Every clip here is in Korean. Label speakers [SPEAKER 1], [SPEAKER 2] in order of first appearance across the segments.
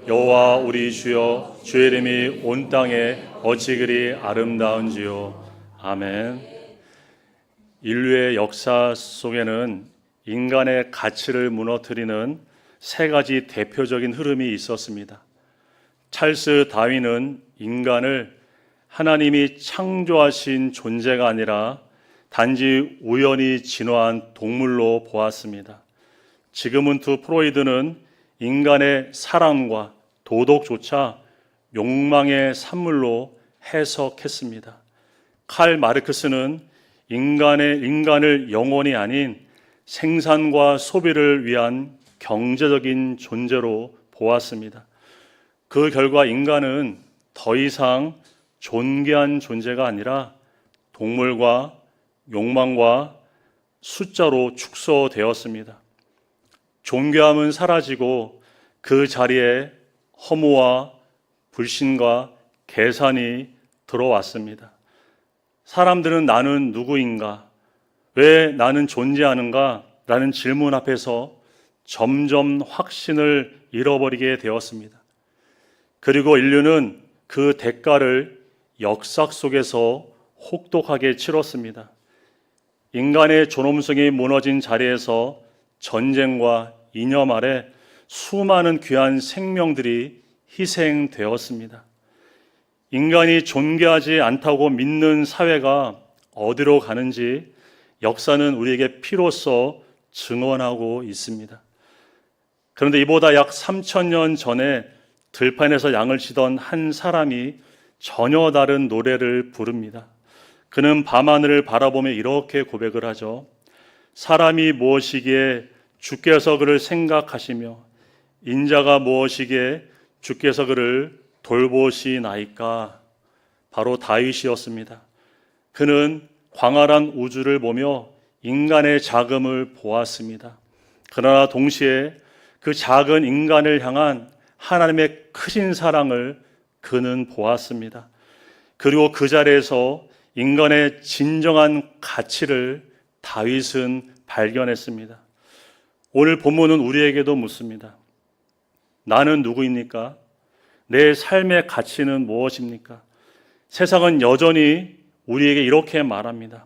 [SPEAKER 1] 여호와 우리 주여, 주의 이름이 온 땅에 어찌 그리 아름다운지요. 아멘. 인류의 역사 속에는 인간의 가치를 무너뜨리는 세 가지 대표적인 흐름이 있었습니다. 찰스 다윈은 인간을 하나님이 창조하신 존재가 아니라 단지 우연히 진화한 동물로 보았습니다. 지그문트 프로이드는 인간의 사랑과 도덕조차 욕망의 산물로 해석했습니다. 칼 마르크스는 인간을 영혼이 아닌 생산과 소비를 위한 경제적인 존재로 보았습니다. 그 결과 인간은 더 이상 존귀한 존재가 아니라 동물과 욕망과 숫자로 축소되었습니다. 존귀함은 사라지고 그 자리에 허무와 불신과 계산이 들어왔습니다. 사람들은 나는 누구인가? 왜 나는 존재하는가? 라는 질문 앞에서 점점 확신을 잃어버리게 되었습니다. 그리고 인류는 그 대가를 역사 속에서 혹독하게 치렀습니다. 인간의 존엄성이 무너진 자리에서 전쟁과 이념 아래 수많은 귀한 생명들이 희생되었습니다. 인간이 존귀하지 않다고 믿는 사회가 어디로 가는지 역사는 우리에게 피로써 증언하고 있습니다. 그런데 이보다 약 3,000년 전에 들판에서 양을 치던 한 사람이 전혀 다른 노래를 부릅니다. 그는 밤하늘을 바라보며 이렇게 고백을 하죠. 사람이 무엇이기에 주께서 그를 생각하시며 인자가 무엇이기에 주께서 그를 돌보시나이까. 바로 다윗이었습니다. 그는 광활한 우주를 보며 인간의 작음을 보았습니다. 그러나 동시에 그 작은 인간을 향한 하나님의 크신 사랑을 그는 보았습니다. 그리고 그 자리에서 인간의 진정한 가치를 다윗은 발견했습니다. 오늘 본문은 우리에게도 묻습니다. 나는 누구입니까? 내 삶의 가치는 무엇입니까? 세상은 여전히 우리에게 이렇게 말합니다.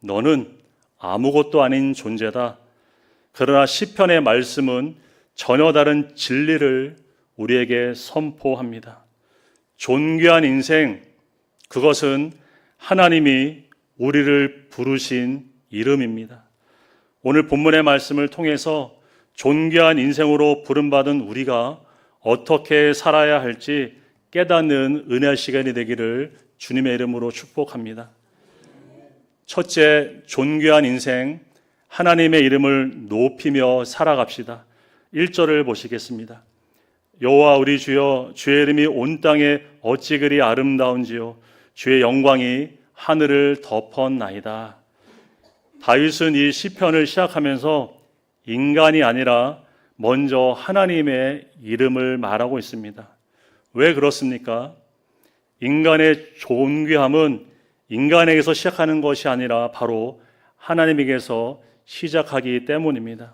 [SPEAKER 1] 너는 아무것도 아닌 존재다. 그러나 시편의 말씀은 전혀 다른 진리를 우리에게 선포합니다. 존귀한 인생, 그것은 하나님이 우리를 부르신 이름입니다. 오늘 본문의 말씀을 통해서 존귀한 인생으로 부름받은 우리가 어떻게 살아야 할지 깨닫는 은혜의 시간이 되기를 주님의 이름으로 축복합니다. 첫째, 존귀한 인생, 하나님의 이름을 높이며 살아갑시다. 1절을 보시겠습니다. 여호와 우리 주여, 주의 이름이 온 땅에 어찌 그리 아름다운지요. 주의 영광이 하늘을 덮었나이다. 다윗은 이 시편을 시작하면서 인간이 아니라 먼저 하나님의 이름을 말하고 있습니다. 왜 그렇습니까? 인간의 존귀함은 인간에게서 시작하는 것이 아니라 바로 하나님에게서 시작하기 때문입니다.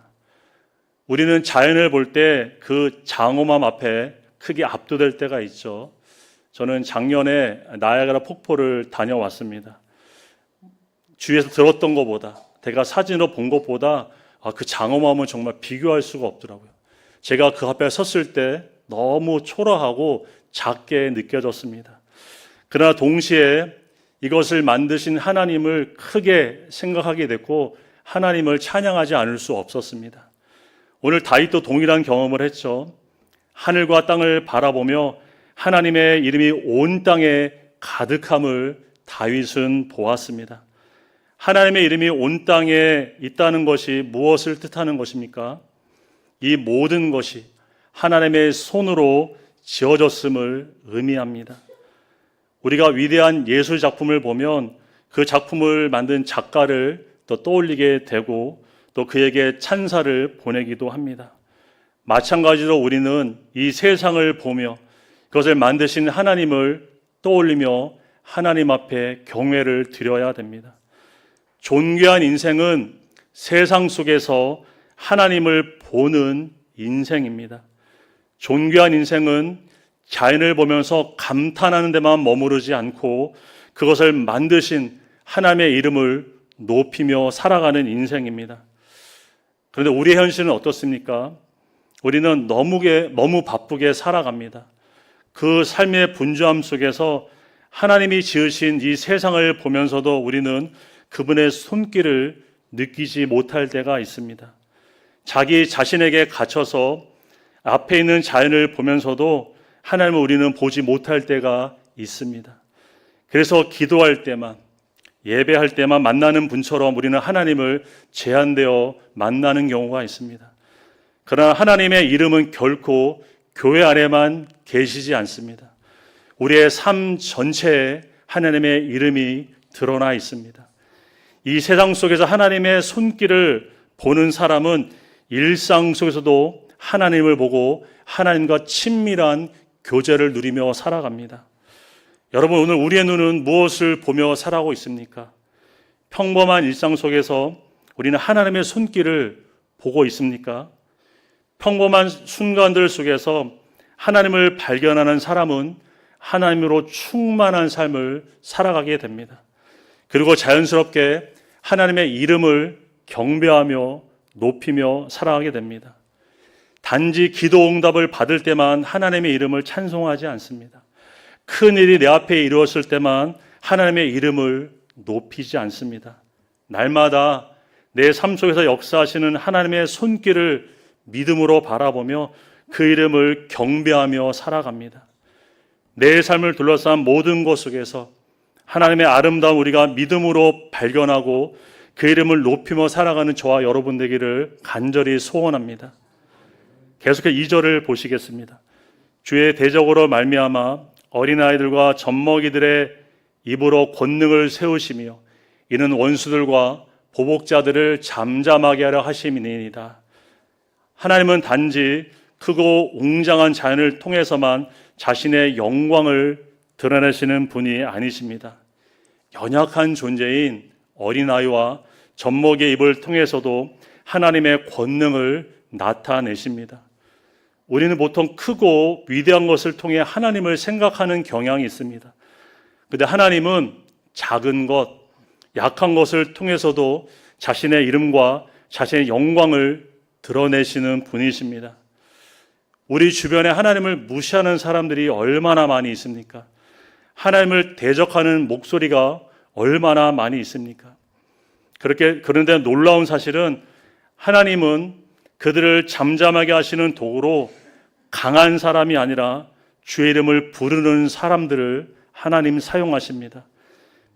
[SPEAKER 1] 우리는 자연을 볼 때 그 장엄함 앞에 크게 압도될 때가 있죠. 저는 작년에 나야가라 폭포를 다녀왔습니다. 주위에서 들었던 것보다, 제가 사진으로 본 것보다 그 장엄함은 정말 비교할 수가 없더라고요. 제가 그 앞에 섰을 때 너무 초라하고 작게 느껴졌습니다. 그러나 동시에 이것을 만드신 하나님을 크게 생각하게 됐고 하나님을 찬양하지 않을 수 없었습니다. 오늘 다윗도 동일한 경험을 했죠. 하늘과 땅을 바라보며 하나님의 이름이 온 땅에 가득함을 다윗은 보았습니다. 하나님의 이름이 온 땅에 있다는 것이 무엇을 뜻하는 것입니까? 이 모든 것이 하나님의 손으로 지어졌음을 의미합니다. 우리가 위대한 예술 작품을 보면 그 작품을 만든 작가를 또 떠올리게 되고 또 그에게 찬사를 보내기도 합니다. 마찬가지로 우리는 이 세상을 보며 그것을 만드신 하나님을 떠올리며 하나님 앞에 경외를 드려야 됩니다. 존귀한 인생은 세상 속에서 하나님을 보는 인생입니다. 존귀한 인생은 자연을 보면서 감탄하는 데만 머무르지 않고 그것을 만드신 하나님의 이름을 높이며 살아가는 인생입니다. 그런데 우리의 현실은 어떻습니까? 우리는 너무 바쁘게 살아갑니다. 그 삶의 분주함 속에서 하나님이 지으신 이 세상을 보면서도 우리는 그분의 손길을 느끼지 못할 때가 있습니다. 자기 자신에게 갇혀서 앞에 있는 자연을 보면서도 하나님을 우리는 보지 못할 때가 있습니다. 그래서 기도할 때만, 예배할 때만 만나는 분처럼 우리는 하나님을 제한되어 만나는 경우가 있습니다. 그러나 하나님의 이름은 결코 교회 안에만 계시지 않습니다. 우리의 삶 전체에 하나님의 이름이 드러나 있습니다. 이 세상 속에서 하나님의 손길을 보는 사람은 일상 속에서도 하나님을 보고 하나님과 친밀한 교제를 누리며 살아갑니다. 여러분, 오늘 우리의 눈은 무엇을 보며 살아가고 있습니까? 평범한 일상 속에서 우리는 하나님의 손길을 보고 있습니까? 평범한 순간들 속에서 하나님을 발견하는 사람은 하나님으로 충만한 삶을 살아가게 됩니다. 그리고 자연스럽게 하나님의 이름을 경배하며 높이며 살아가게 됩니다. 단지 기도 응답을 받을 때만 하나님의 이름을 찬송하지 않습니다. 큰 일이 내 앞에 이루어졌을 때만 하나님의 이름을 높이지 않습니다. 날마다 내 삶 속에서 역사하시는 하나님의 손길을 믿음으로 바라보며 그 이름을 경배하며 살아갑니다. 내 삶을 둘러싼 모든 것 속에서 하나님의 아름다움 우리가 믿음으로 발견하고 그 이름을 높이며 살아가는 저와 여러분 되기를 간절히 소원합니다. 계속해서 2절을 보시겠습니다. 주의 대적으로 말미암아 어린아이들과 젖먹이들의 입으로 권능을 세우시며 이는 원수들과 보복자들을 잠잠하게 하려 하심이니이다. 하나님은 단지 크고 웅장한 자연을 통해서만 자신의 영광을 드러내시는 분이 아니십니다. 연약한 존재인 어린아이와 젖먹이의 입을 통해서도 하나님의 권능을 나타내십니다. 우리는 보통 크고 위대한 것을 통해 하나님을 생각하는 경향이 있습니다. 그런데 하나님은 작은 것, 약한 것을 통해서도 자신의 이름과 자신의 영광을 드러내시는 분이십니다. 우리 주변에 하나님을 무시하는 사람들이 얼마나 많이 있습니까? 하나님을 대적하는 목소리가 얼마나 많이 있습니까? 그런데 놀라운 사실은 하나님은 그들을 잠잠하게 하시는 도구로 강한 사람이 아니라 주의 이름을 부르는 사람들을 하나님 사용하십니다.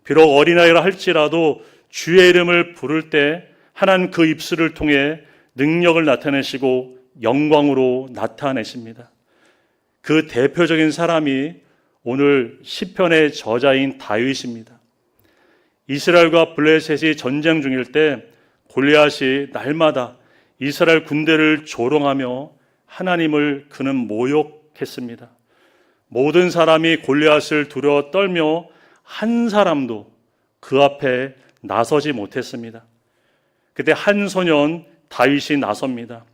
[SPEAKER 1] 비록 어린아이라 할지라도 주의 이름을 부를 때 하나님 그 입술을 통해 능력을 나타내시고 영광으로 나타내십니다. 그 대표적인 사람이 오늘 시편의 저자인 다윗입니다. 이스라엘과 블레셋이 전쟁 중일 때 골리앗이 날마다 이스라엘 군대를 조롱하며 하나님을 그는 모욕했습니다. 모든 사람이 골리앗을 두려워 떨며 한 사람도 그 앞에 나서지 못했습니다. 그때 한 소년 다윗이 나섭니다.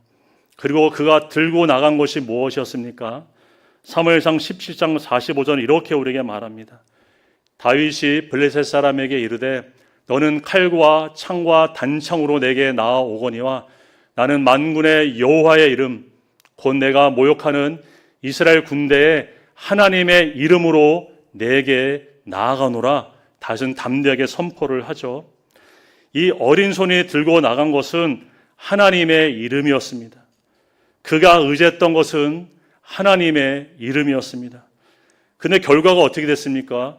[SPEAKER 1] 그리고 그가 들고 나간 것이 무엇이었습니까? 사무엘상 17장 45절 이렇게 우리에게 말합니다. 다윗이 블레셋 사람에게 이르되 너는 칼과 창과 단창으로 내게 나아오거니와 나는 만군의 여호와의 이름 곧 내가 모욕하는 이스라엘 군대의 하나님의 이름으로 내게 나아가노라. 다시는 담대하게 선포를 하죠. 이 어린 손이 들고 나간 것은 하나님의 이름이었습니다. 그가 의지했던 것은 하나님의 이름이었습니다. 근데 결과가 어떻게 됐습니까?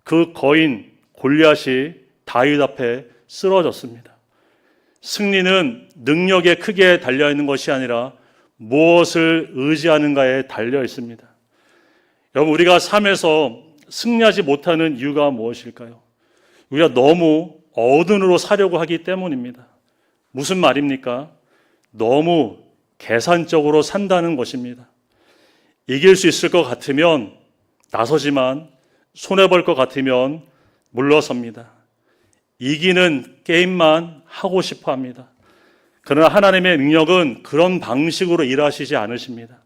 [SPEAKER 1] 그 거인 골리앗이 다윗 앞에 쓰러졌습니다. 승리는 능력의 크기에 달려있는 것이 아니라 무엇을 의지하는가에 달려 있습니다. 여러분, 우리가 삶에서 승리하지 못하는 이유가 무엇일까요? 우리가 너무 어른으로 사려고 하기 때문입니다. 무슨 말입니까? 너무 계산적으로 산다는 것입니다. 이길 수 있을 것 같으면 나서지만 손해볼 것 같으면 물러섭니다. 이기는 게임만 하고 싶어 합니다. 그러나 하나님의 능력은 그런 방식으로 일하시지 않으십니다.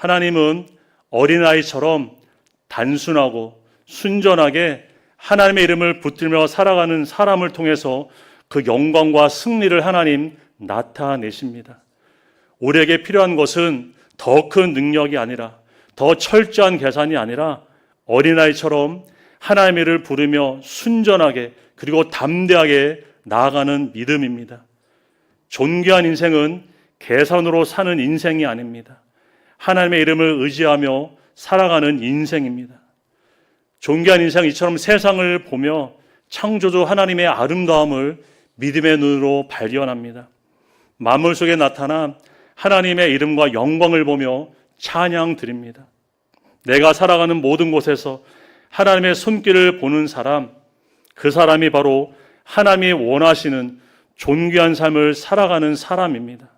[SPEAKER 1] 하나님은 어린아이처럼 단순하고 순전하게 하나님의 이름을 붙들며 살아가는 사람을 통해서 그 영광과 승리를 하나님 나타내십니다. 우리에게 필요한 것은 더 큰 능력이 아니라, 더 철저한 계산이 아니라 어린아이처럼 하나님의 이름을 부르며 순전하게 그리고 담대하게 나아가는 믿음입니다. 존귀한 인생은 계산으로 사는 인생이 아닙니다. 하나님의 이름을 의지하며 살아가는 인생입니다. 존귀한 인생 이처럼 세상을 보며 창조주 하나님의 아름다움을 믿음의 눈으로 발견합니다. 만물 속에 나타난 하나님의 이름과 영광을 보며 찬양 드립니다. 내가 살아가는 모든 곳에서 하나님의 손길을 보는 사람, 그 사람이 바로 하나님이 원하시는 존귀한 삶을 살아가는 사람입니다.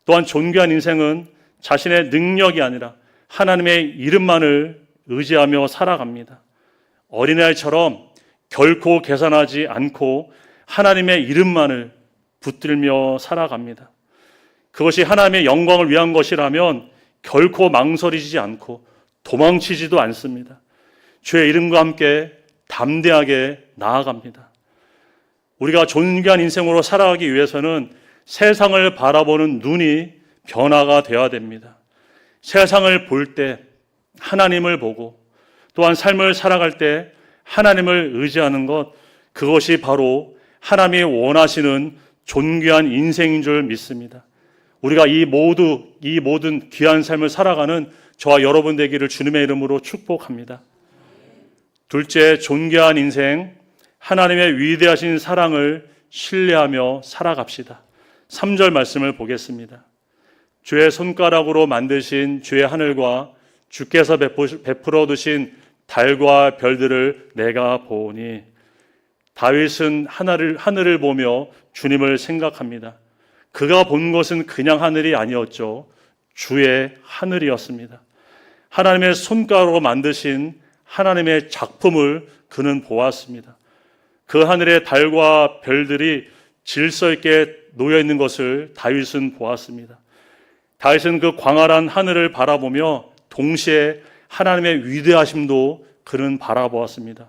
[SPEAKER 1] 또한 존귀한 인생은 자신의 능력이 아니라 하나님의 이름만을 의지하며 살아갑니다. 어린아이처럼 결코 계산하지 않고 하나님의 이름만을 붙들며 살아갑니다. 그것이 하나님의 영광을 위한 것이라면 결코 망설이지 않고 도망치지도 않습니다. 주의 이름과 함께 담대하게 나아갑니다. 우리가 존귀한 인생으로 살아가기 위해서는 세상을 바라보는 눈이 변화가 되어야 됩니다. 세상을 볼 때 하나님을 보고 또한 삶을 살아갈 때 하나님을 의지하는 것, 그것이 바로 하나님이 원하시는 존귀한 인생인 줄 믿습니다. 우리가 이 모든 귀한 삶을 살아가는 저와 여러분 되기를 주님의 이름으로 축복합니다. 둘째, 존귀한 인생, 하나님의 위대하신 사랑을 신뢰하며 살아갑시다. 3절 말씀을 보겠습니다. 주의 손가락으로 만드신 주의 하늘과 주께서 베풀어 두신 달과 별들을 내가 보니. 다윗은 하늘을 보며 주님을 생각합니다. 그가 본 것은 그냥 하늘이 아니었죠. 주의 하늘이었습니다. 하나님의 손가락으로 만드신 하나님의 작품을 그는 보았습니다. 그 하늘의 달과 별들이 질서 있게 놓여 있는 것을 다윗은 보았습니다. 다윗은 그 광활한 하늘을 바라보며 동시에 하나님의 위대하심도 그는 바라보았습니다.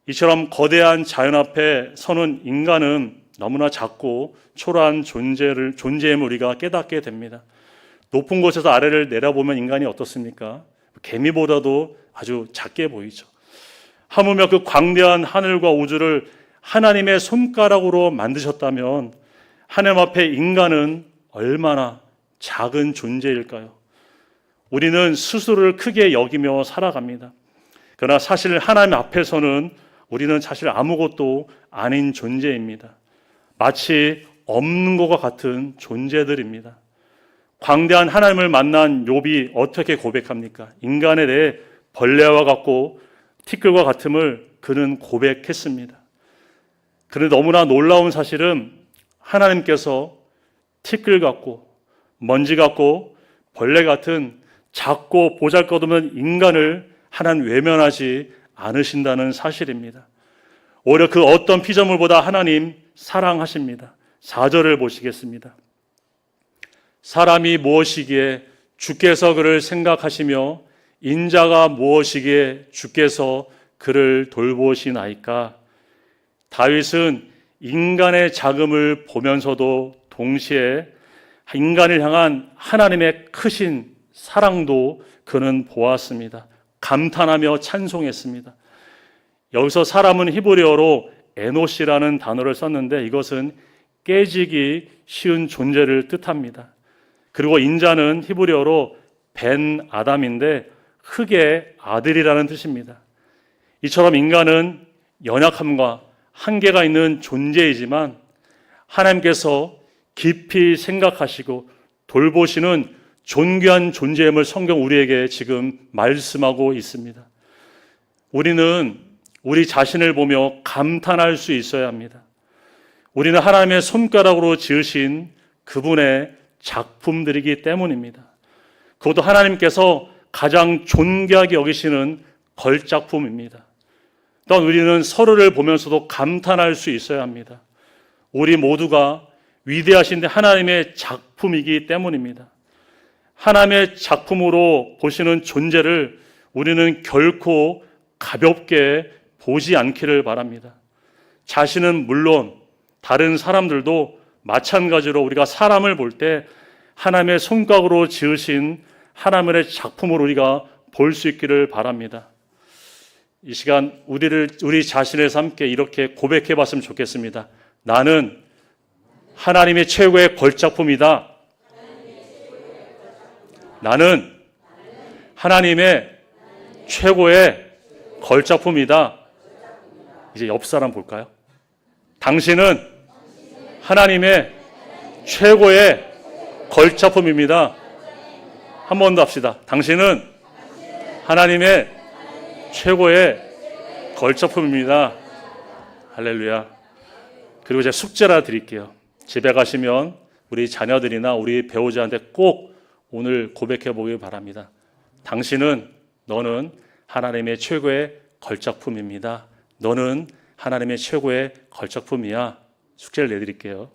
[SPEAKER 1] 이처럼 거대한 자연 앞에 서는 인간은 너무나 작고 초라한 존재임을 우리가 깨닫게 됩니다. 높은 곳에서 아래를 내려보면 인간이 어떻습니까? 개미보다도 아주 작게 보이죠. 하물며 그 광대한 하늘과 우주를 하나님의 손가락으로 만드셨다면 하나님 앞에 인간은 얼마나 작은 존재일까요? 우리는 스스로를 크게 여기며 살아갑니다. 그러나 사실 하나님 앞에서는 우리는 사실 아무것도 아닌 존재입니다. 마치 없는 것과 같은 존재들입니다. 광대한 하나님을 만난 욥이 어떻게 고백합니까? 인간에 대해 벌레와 같고 티끌과 같음을 그는 고백했습니다. 그런데 너무나 놀라운 사실은 하나님께서 티끌 같고 먼지 같고 벌레 같은 작고 보잘것없는 인간을 하나님 외면하지 않으신다는 사실입니다. 오히려 그 어떤 피조물보다 하나님 사랑하십니다. 4절을 보시겠습니다. 사람이 무엇이기에 주께서 그를 생각하시며 인자가 무엇이기에 주께서 그를 돌보시나이까. 다윗은 인간의 작음을 보면서도 동시에 인간을 향한 하나님의 크신 사랑도 그는 보았습니다. 감탄하며 찬송했습니다. 여기서 사람은 히브리어로 에노시라는 단어를 썼는데 이것은 깨지기 쉬운 존재를 뜻합니다. 그리고 인자는 히브리어로 벤 아담인데 흙의 아들이라는 뜻입니다. 이처럼 인간은 연약함과 한계가 있는 존재이지만 하나님께서 깊이 생각하시고 돌보시는 존귀한 존재임을 성경 우리에게 지금 말씀하고 있습니다. 우리는 우리 자신을 보며 감탄할 수 있어야 합니다. 우리는 하나님의 손가락으로 지으신 그분의 작품들이기 때문입니다. 그것도 하나님께서 가장 존귀하게 여기시는 걸작품입니다. 또한 우리는 서로를 보면서도 감탄할 수 있어야 합니다. 우리 모두가 위대하신 하나님의 작품이기 때문입니다. 하나님의 작품으로 보시는 존재를 우리는 결코 가볍게 보지 않기를 바랍니다. 자신은 물론 다른 사람들도 마찬가지로 우리가 사람을 볼 때 하나님의 손각으로 지으신 하나님의 작품으로 우리가 볼 수 있기를 바랍니다. 이 시간 우리 자신에서 함께 이렇게 고백해 봤으면 좋겠습니다. 나는 하나님의 최고의 걸작품이다. 나는 하나님의 최고의 걸작품이다. 이제 옆 사람 볼까요? 당신은 하나님의 최고의 걸작품입니다. 한 번 더 합시다. 당신은 하나님의 최고의 걸작품입니다. 할렐루야. 그리고 제가 숙제라 드릴게요. 집에 가시면 우리 자녀들이나 우리 배우자한테 꼭 오늘 고백해 보길 바랍니다. 너는 하나님의 최고의 걸작품입니다. 너는 하나님의 최고의 걸작품이야. 숙제를 내드릴게요.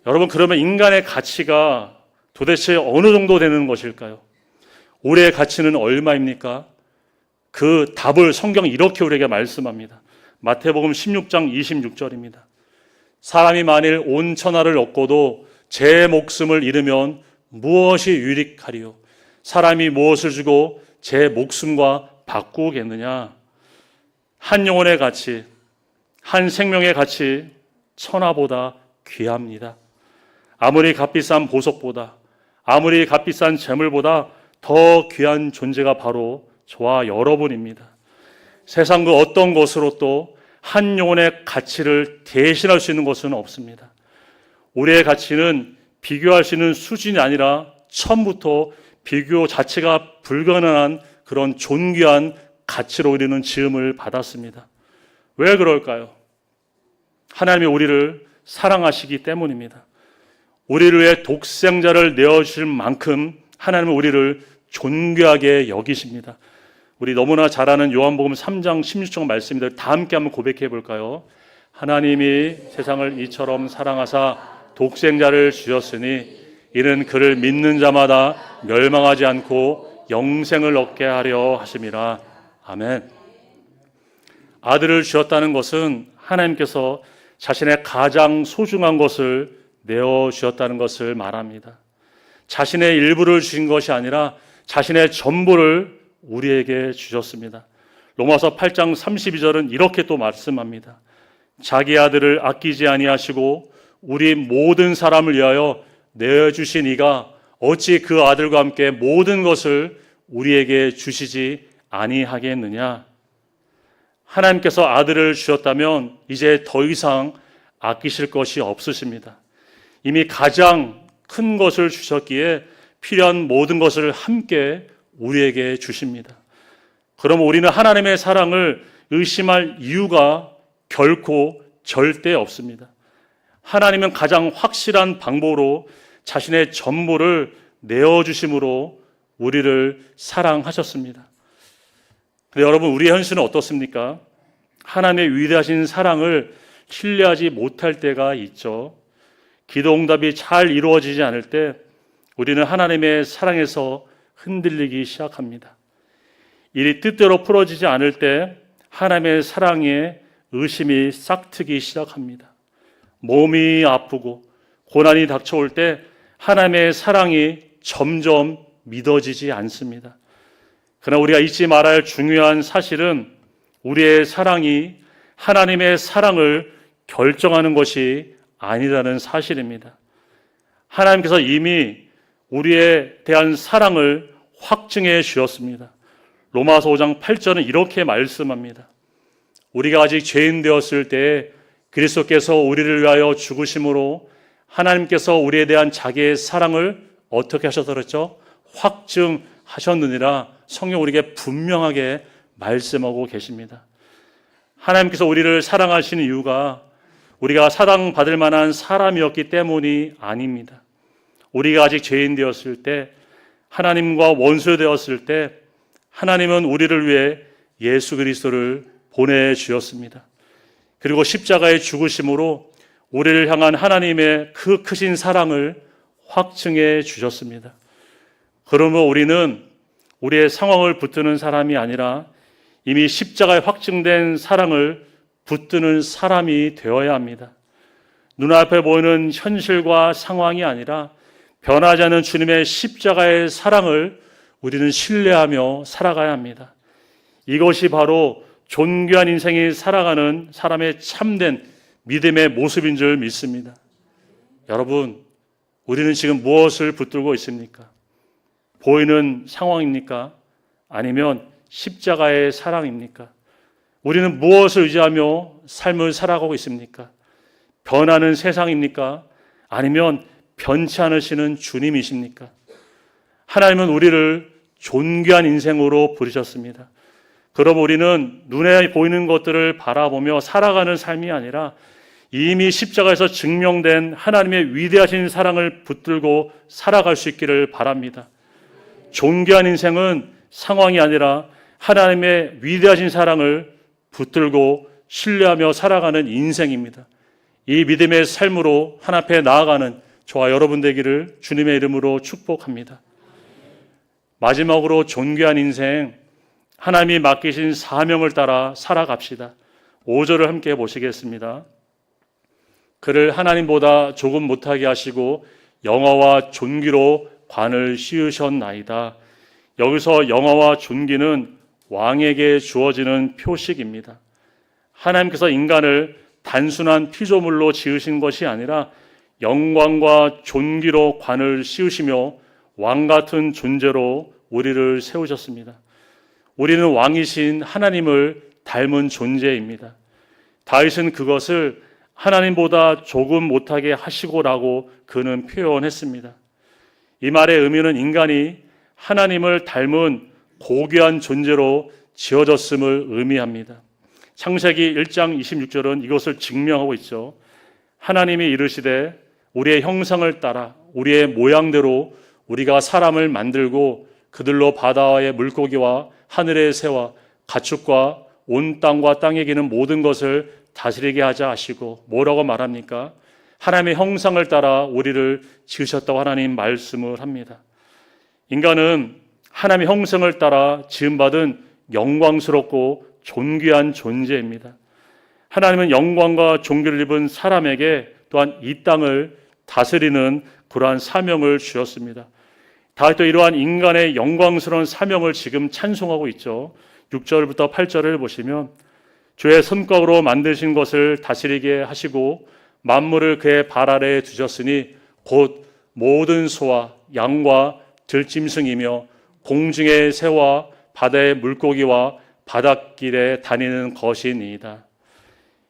[SPEAKER 1] 여러분, 그러면 인간의 가치가 도대체 어느 정도 되는 것일까요? 우리의 가치는 얼마입니까? 그 답을 성경이 이렇게 우리에게 말씀합니다. 마태복음 16장 26절입니다. 사람이 만일 온 천하를 얻고도 제 목숨을 잃으면 무엇이 유익하리요? 사람이 무엇을 주고 제 목숨과 바꾸겠느냐? 한 영혼의 가치, 한 생명의 가치 천하보다 귀합니다. 아무리 값비싼 보석보다, 아무리 값비싼 재물보다 더 귀한 존재가 바로 저와 여러분입니다. 세상 그 어떤 것으로도 한 영혼의 가치를 대신할 수 있는 것은 없습니다. 우리의 가치는 비교할 수 있는 수준이 아니라 처음부터 비교 자체가 불가능한 그런 존귀한 가치로 우리는 지음을 받았습니다. 왜 그럴까요? 하나님이 우리를 사랑하시기 때문입니다. 우리를 위해 독생자를 내어주실 만큼 하나님은 우리를 존귀하게 여기십니다. 우리 너무나 잘 아는 요한복음 3장 16절 말씀들 다 함께 한번 고백해 볼까요? 하나님이 세상을 이처럼 사랑하사 독생자를 주셨으니 이는 그를 믿는 자마다 멸망하지 않고 영생을 얻게 하려 하심이라. 아멘. 아들을 주셨다는 것은 하나님께서 자신의 가장 소중한 것을 내어주셨다는 것을 말합니다. 자신의 일부를 주신 것이 아니라 자신의 전부를 우리에게 주셨습니다. 로마서 8장 32절은 이렇게 또 말씀합니다. 자기 아들을 아끼지 아니하시고 우리 모든 사람을 위하여 내어주신 이가 어찌 그 아들과 함께 모든 것을 우리에게 주시지 아니하겠느냐. 하나님께서 아들을 주셨다면 이제 더 이상 아끼실 것이 없으십니다. 이미 가장 큰 것을 주셨기에 필요한 모든 것을 함께 우리에게 주십니다. 그럼 우리는 하나님의 사랑을 의심할 이유가 결코 절대 없습니다. 하나님은 가장 확실한 방법으로 자신의 전부를 내어주심으로 우리를 사랑하셨습니다. 근데 여러분, 우리의 현실은 어떻습니까? 하나님의 위대하신 사랑을 신뢰하지 못할 때가 있죠. 기도 응답이 잘 이루어지지 않을 때 우리는 하나님의 사랑에서 흔들리기 시작합니다. 일이 뜻대로 풀어지지 않을 때 하나님의 사랑에 의심이 싹트기 시작합니다. 몸이 아프고 고난이 닥쳐올 때 하나님의 사랑이 점점 믿어지지 않습니다. 그러나 우리가 잊지 말아야 할 중요한 사실은 우리의 사랑이 하나님의 사랑을 결정하는 것이 아니라는 사실입니다. 하나님께서 이미 우리에 대한 사랑을 확증해 주셨습니다. 로마서 5장 8절은 이렇게 말씀합니다. 우리가 아직 죄인 되었을 때 그리스도께서 우리를 위하여 죽으심으로 하나님께서 우리에 대한 자기의 사랑을 어떻게 하셔서 그랬죠? 확증하셨느니라. 성경 우리에게 분명하게 말씀하고 계십니다. 하나님께서 우리를 사랑하시는 이유가 우리가 사랑받을 만한 사람이었기 때문이 아닙니다. 우리가 아직 죄인 되었을 때, 하나님과 원수 되었을 때 하나님은 우리를 위해 예수 그리스도를 보내주셨습니다. 그리고 십자가의 죽으심으로 우리를 향한 하나님의 그 크신 사랑을 확증해 주셨습니다. 그러므로 우리는 우리의 상황을 붙드는 사람이 아니라 이미 십자가에 확증된 사랑을 붙드는 사람이 되어야 합니다. 눈앞에 보이는 현실과 상황이 아니라 변하지 않는 주님의 십자가의 사랑을 우리는 신뢰하며 살아가야 합니다. 이것이 바로 존귀한 인생이 살아가는 사람의 참된 믿음의 모습인 줄 믿습니다. 여러분, 우리는 지금 무엇을 붙들고 있습니까? 보이는 상황입니까? 아니면 십자가의 사랑입니까? 우리는 무엇을 의지하며 삶을 살아가고 있습니까? 변하는 세상입니까? 아니면 변치 않으시는 주님이십니까? 하나님은 우리를 존귀한 인생으로 부르셨습니다. 그럼 우리는 눈에 보이는 것들을 바라보며 살아가는 삶이 아니라 이미 십자가에서 증명된 하나님의 위대하신 사랑을 붙들고 살아갈 수 있기를 바랍니다. 존귀한 인생은 상황이 아니라 하나님의 위대하신 사랑을 붙들고 신뢰하며 살아가는 인생입니다. 이 믿음의 삶으로 하나님 앞에 나아가는 저와 여러분 되기를 주님의 이름으로 축복합니다. 마지막으로 존귀한 인생, 하나님이 맡기신 사명을 따라 살아갑시다. 5절을 함께 보시겠습니다. 그를 하나님보다 조금 못하게 하시고 영화와 존귀로 관을 씌우셨나이다. 여기서 영화와 존귀는 왕에게 주어지는 표식입니다. 하나님께서 인간을 단순한 피조물로 지으신 것이 아니라 영광과 존귀로 관을 씌우시며 왕 같은 존재로 우리를 세우셨습니다. 우리는 왕이신 하나님을 닮은 존재입니다. 다윗은 그것을 하나님보다 조금 못하게 하시고라고 그는 표현했습니다. 이 말의 의미는 인간이 하나님을 닮은 고귀한 존재로 지어졌음을 의미합니다. 창세기 1장 26절은 이것을 증명하고 있죠. 하나님이 이르시되 우리의 형상을 따라 우리의 모양대로 우리가 사람을 만들고 그들로 바다의 물고기와 하늘의 새와 가축과 온 땅과 땅에 기는 모든 것을 다스리게 하자 하시고 뭐라고 말합니까? 하나님의 형상을 따라 우리를 지으셨다고 하나님 말씀을 합니다. 인간은 하나님의 형상을 따라 지음받은 영광스럽고 존귀한 존재입니다. 하나님은 영광과 존귀를 입은 사람에게 또한 이 땅을 다스리는 그러한 사명을 주셨습니다. 다윗도 이러한 인간의 영광스러운 사명을 지금 찬송하고 있죠. 6절부터 8절을 보시면 주의 손가락으로 만드신 것을 다스리게 하시고 만물을 그의 발 아래에 두셨으니 곧 모든 소와 양과 들짐승이며 공중의 새와 바다의 물고기와 바닷길에 다니는 것이니이다.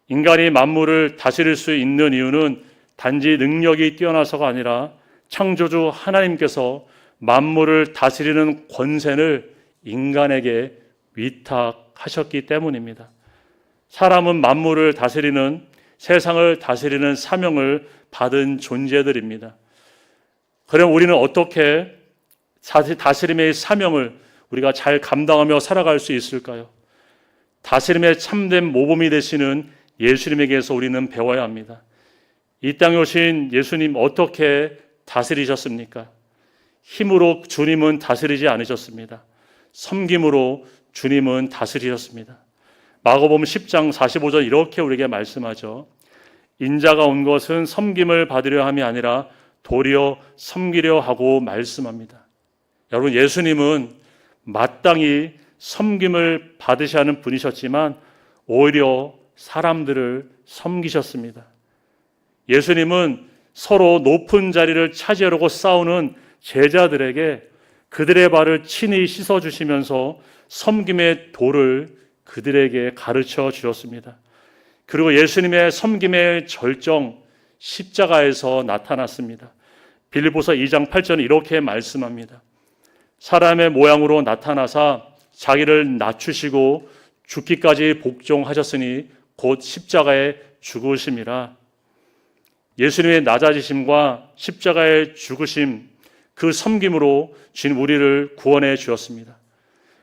[SPEAKER 1] 인간이 만물을 다스릴 수 있는 이유는 단지 능력이 뛰어나서가 아니라 창조주 하나님께서 만물을 다스리는 권세를 인간에게 위탁하셨기 때문입니다. 사람은 만물을 다스리는, 세상을 다스리는 사명을 받은 존재들입니다. 그럼 우리는 어떻게 다스림의 사명을 우리가 잘 감당하며 살아갈 수 있을까요? 다스림의 참된 모범이 되시는 예수님에게서 우리는 배워야 합니다. 이 땅에 오신 예수님 어떻게 다스리셨습니까? 힘으로 주님은 다스리지 않으셨습니다. 섬김으로 주님은 다스리셨습니다. 마가복음 10장 45절 이렇게 우리에게 말씀하죠. 인자가 온 것은 섬김을 받으려 함이 아니라 도리어 섬기려 하고 말씀합니다. 여러분, 예수님은 마땅히 섬김을 받으셔야 하는 분이셨지만 오히려 사람들을 섬기셨습니다. 예수님은 서로 높은 자리를 차지하려고 싸우는 제자들에게 그들의 발을 친히 씻어주시면서 섬김의 도를 그들에게 가르쳐 주셨습니다. 그리고 예수님의 섬김의 절정, 십자가에서 나타났습니다. 빌립보서 2장 8절은 이렇게 말씀합니다. 사람의 모양으로 나타나사 자기를 낮추시고 죽기까지 복종하셨으니 곧 십자가에 죽으심이라. 예수님의 낮아지심과 십자가의 죽으심, 그 섬김으로 주님 우리를 구원해 주었습니다.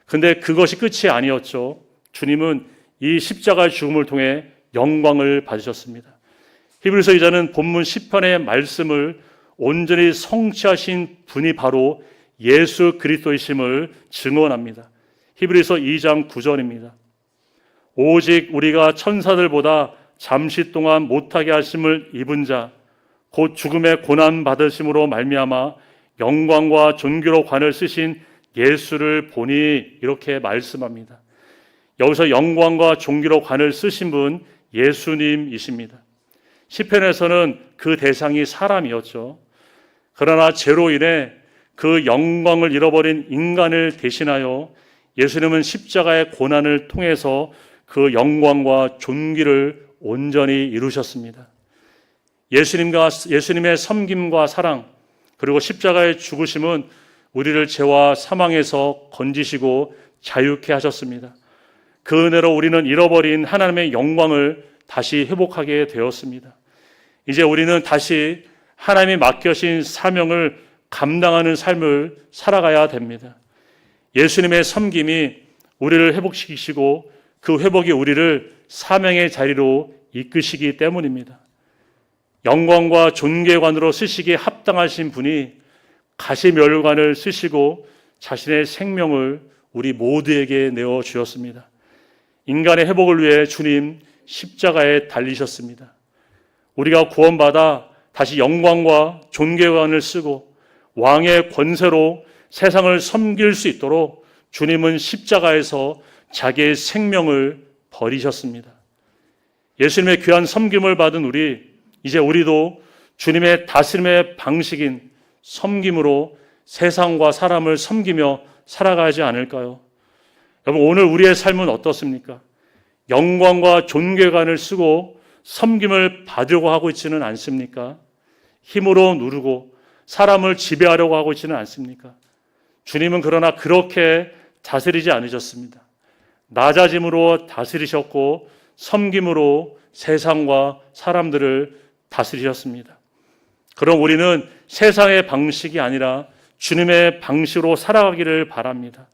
[SPEAKER 1] 근데 그것이 끝이 아니었죠. 주님은 이 십자가의 죽음을 통해 영광을 받으셨습니다. 히브리서 기자는 본문 10편의 말씀을 온전히 성취하신 분이 바로 예수 그리스도이심을 증언합니다. 히브리서 2장 9절입니다. 오직 우리가 천사들보다 잠시 동안 못하게 하심을 입은 자 곧 죽음의 고난 받으심으로 말미암아 영광과 존귀로 관을 쓰신 예수를 보니, 이렇게 말씀합니다. 여기서 영광과 존귀로 관을 쓰신 분 예수님이십니다. 시편에서는 그 대상이 사람이었죠. 그러나 죄로 인해 그 영광을 잃어버린 인간을 대신하여 예수님은 십자가의 고난을 통해서 그 영광과 존귀를 온전히 이루셨습니다. 예수님의 섬김과 사랑, 그리고 십자가의 죽으심은 우리를 죄와 사망에서 건지시고 자유케 하셨습니다. 그 은혜로 우리는 잃어버린 하나님의 영광을 다시 회복하게 되었습니다. 이제 우리는 다시 하나님이 맡겨신 사명을 감당하는 삶을 살아가야 됩니다. 예수님의 섬김이 우리를 회복시키시고 그 회복이 우리를 사명의 자리로 이끄시기 때문입니다. 영광과 존귀관으로 쓰시기에 합당하신 분이 가시멸관을 쓰시고 자신의 생명을 우리 모두에게 내어주었습니다. 인간의 회복을 위해 주님 십자가에 달리셨습니다. 우리가 구원받아 다시 영광과 존귀관을 쓰고 왕의 권세로 세상을 섬길 수 있도록 주님은 십자가에서 자기의 생명을 버리셨습니다. 예수님의 귀한 섬김을 받은 이제 우리도 주님의 다스림의 방식인 섬김으로 세상과 사람을 섬기며 살아가지 않을까요? 여러분, 오늘 우리의 삶은 어떻습니까? 영광과 존귀관을 쓰고 섬김을 받으려고 하고 있지는 않습니까? 힘으로 누르고 사람을 지배하려고 하고 있지는 않습니까? 주님은 그러나 그렇게 다스리지 않으셨습니다. 낮아짐으로 다스리셨고 섬김으로 세상과 사람들을 다스리셨습니다. 그럼 우리는 세상의 방식이 아니라 주님의 방식으로 살아가기를 바랍니다.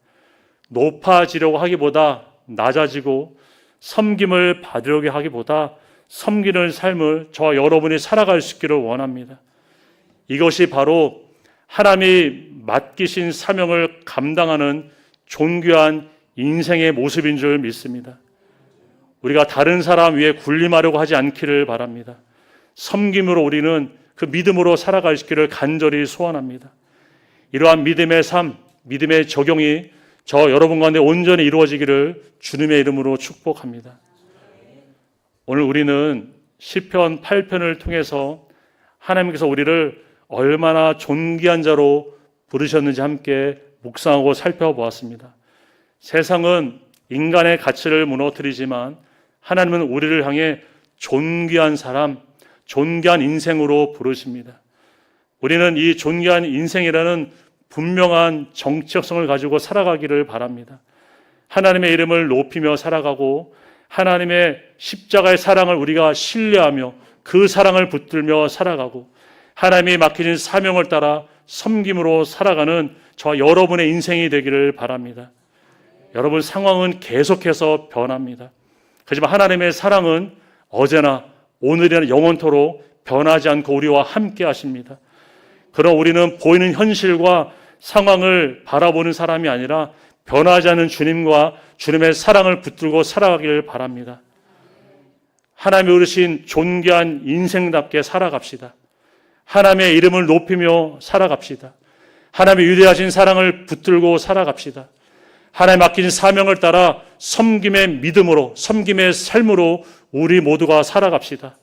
[SPEAKER 1] 높아지려고 하기보다 낮아지고 섬김을 받으려고 하기보다 섬기는 삶을 저와 여러분이 살아갈 수 있기를 원합니다. 이것이 바로 하나님이 맡기신 사명을 감당하는 존귀한 인생의 모습인 줄 믿습니다. 우리가 다른 사람 위에 군림하려고 하지 않기를 바랍니다. 섬김으로 우리는 그 믿음으로 살아갈 수 있기를 간절히 소원합니다. 이러한 믿음의 삶, 믿음의 적용이 저 여러분 가운데 온전히 이루어지기를 주님의 이름으로 축복합니다. 오늘 우리는 시편 8편을 통해서 하나님께서 우리를 얼마나 존귀한 자로 부르셨는지 함께 묵상하고 살펴보았습니다. 세상은 인간의 가치를 무너뜨리지만 하나님은 우리를 향해 존귀한 사람, 존귀한 인생으로 부르십니다. 우리는 이 존귀한 인생이라는 분명한 정체성을 가지고 살아가기를 바랍니다. 하나님의 이름을 높이며 살아가고 하나님의 십자가의 사랑을 우리가 신뢰하며 그 사랑을 붙들며 살아가고 하나님이 맡기신 사명을 따라 섬김으로 살아가는 저와 여러분의 인생이 되기를 바랍니다. 여러분, 상황은 계속해서 변합니다. 하지만 하나님의 사랑은 어제나 오늘이나 영원토록 변하지 않고 우리와 함께 하십니다. 그럼 우리는 보이는 현실과 상황을 바라보는 사람이 아니라 변하지 않는 주님과 주님의 사랑을 붙들고 살아가기를 바랍니다. 하나님이 이루신 존귀한 인생답게 살아갑시다. 하나님의 이름을 높이며 살아갑시다. 하나님의 위대하신 사랑을 붙들고 살아갑시다. 하나님 맡긴 사명을 따라 섬김의 믿음으로, 섬김의 삶으로 우리 모두가 살아갑시다.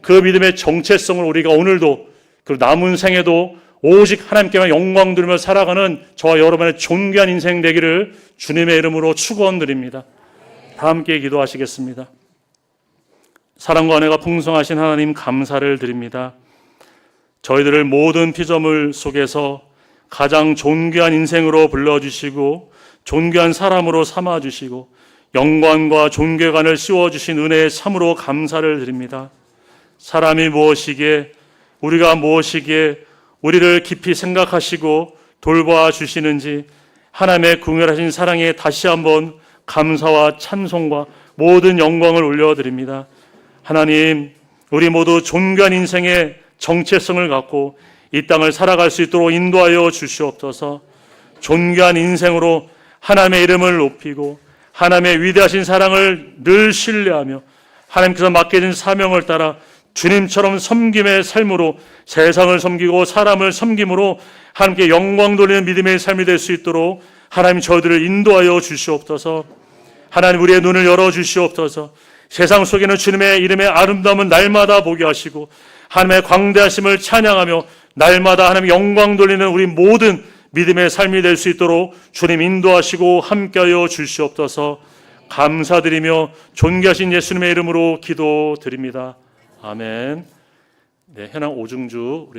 [SPEAKER 1] 그 믿음의 정체성을 우리가 오늘도 그리고 남은 생에도 오직 하나님께만 영광 돌리며 살아가는 저와 여러분의 존귀한 인생 되기를 주님의 이름으로 축원드립니다. 다 함께 기도하시겠습니다. 사랑과 은혜가 풍성하신 하나님, 감사를 드립니다. 저희들을 모든 피조물 속에서 가장 존귀한 인생으로 불러주시고 존귀한 사람으로 삼아주시고 영광과 존귀관을 씌워주신 은혜에 참으로 감사를 드립니다. 사람이 무엇이기에, 우리가 무엇이기에 우리를 깊이 생각하시고 돌보아 주시는지 하나님의 궁멸하신 사랑에 다시 한번 감사와 찬송과 모든 영광을 올려드립니다. 하나님, 우리 모두 존귀한 인생의 정체성을 갖고 이 땅을 살아갈 수 있도록 인도하여 주시옵소서. 존귀한 인생으로 하나님의 이름을 높이고 하나님의 위대하신 사랑을 늘 신뢰하며 하나님께서 맡겨진 사명을 따라 주님처럼 섬김의 삶으로 세상을 섬기고 사람을 섬김으로 하나님께 영광 돌리는 믿음의 삶이 될 수 있도록 하나님 저희들을 인도하여 주시옵소서. 하나님 우리의 눈을 열어주시옵소서. 세상 속에는 주님의 이름의 아름다움은 날마다 보게 하시고 하나님의 광대하심을 찬양하며 날마다 하나님 영광 돌리는 우리 모든 믿음의 삶이 될 수 있도록 주님 인도하시고 함께하여 주시옵소서. 감사드리며 존귀하신 예수님의 이름으로 기도드립니다. 아멘. 네, 현황 오중주 우리